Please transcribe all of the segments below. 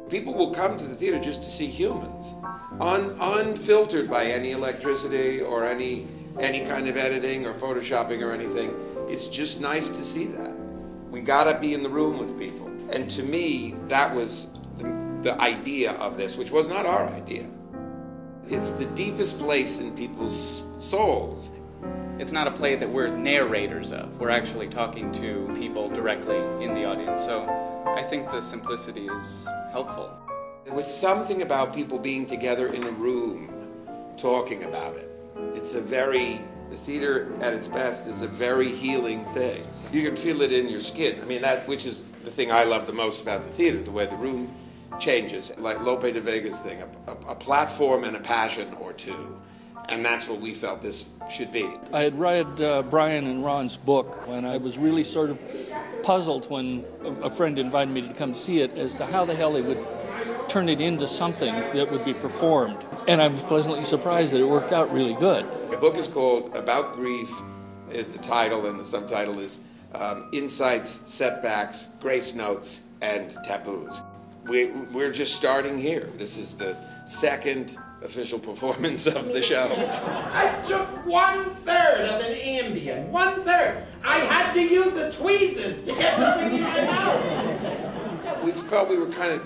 People will come to the theater just to see humans, unfiltered by any electricity or any kind of editing or photoshopping or anything. It's just nice to see that. We gotta be in the room with people. And to me, that was the idea of this, which was not our idea. It's the deepest place in people's souls. It's not a play that we're narrators of. We're actually talking to people directly in the audience. So I think the simplicity is helpful. There was something about people being together in a room, talking about it. The theater at its best is a very healing thing. You can feel it in your skin. I mean, which is the thing I love the most about the theater, the way the room changes. Like Lope de Vega's thing, a platform and a passion or two. And that's what we felt this should be. I had read Brian and Ron's book, and I was really sort of puzzled when a friend invited me to come see it as to how the hell they would turn it into something that would be performed. And I was pleasantly surprised that it worked out really good. The book is called About Grief, is the title, and the subtitle is Insights, Setbacks, Grace Notes, and Taboos. We're just starting here. This is the second official performance of the show. I took 1/3 of an Ambien, 1/3. I had to use the tweezers to get the thing in my mouth. We felt we were kind of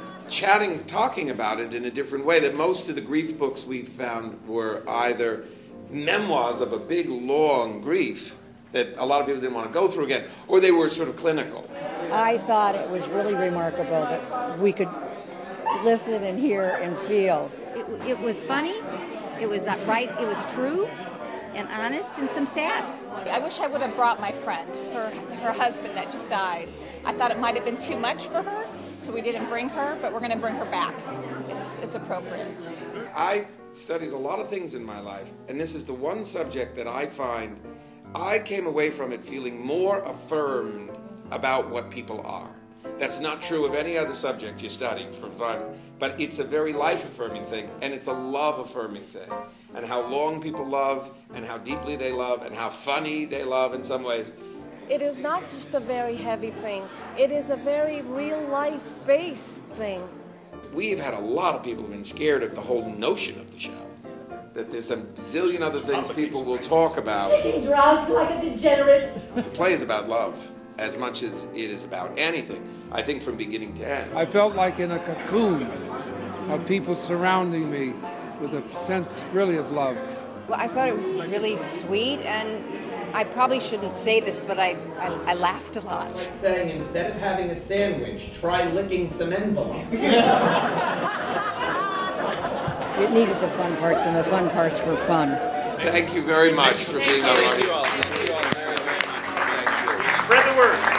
talking about it in a different way, that most of the grief books we found were either memoirs of a big, long grief that a lot of people didn't want to go through again, or they were sort of clinical. I thought it was really remarkable that we could listen and hear and feel. It was funny, it was right, it was true and honest and some sad. I wish I would have brought my friend, her husband that just died. I thought it might have been too much for her, so we didn't bring her, but we're going to bring her back. It's appropriate. I studied a lot of things in my life, and this is the one subject that I find I came away from it feeling more affirmed about what people are. That's not true of any other subject you study for fun, but it's a very life-affirming thing, and it's a love-affirming thing. And how long people love, and how deeply they love, and how funny they love in some ways. It is not just a very heavy thing. It is a very real-life-based thing. We've had a lot of people who've been scared of the whole notion of the show. That there's a zillion other things people will talk about. Taking drugs like a degenerate. The play is about love as much as it is about anything, I think, from beginning to end. I felt like in a cocoon of people surrounding me with a sense, really, of love. Well, I thought it was really sweet, and I probably shouldn't say this, but I laughed a lot. Like saying, instead of having a sandwich, try licking some envelopes. It needed the fun parts, and the fun parts were fun. Thank you very much for being on our Thank you all. Thank you all very, very much. Thank you. Spread the word.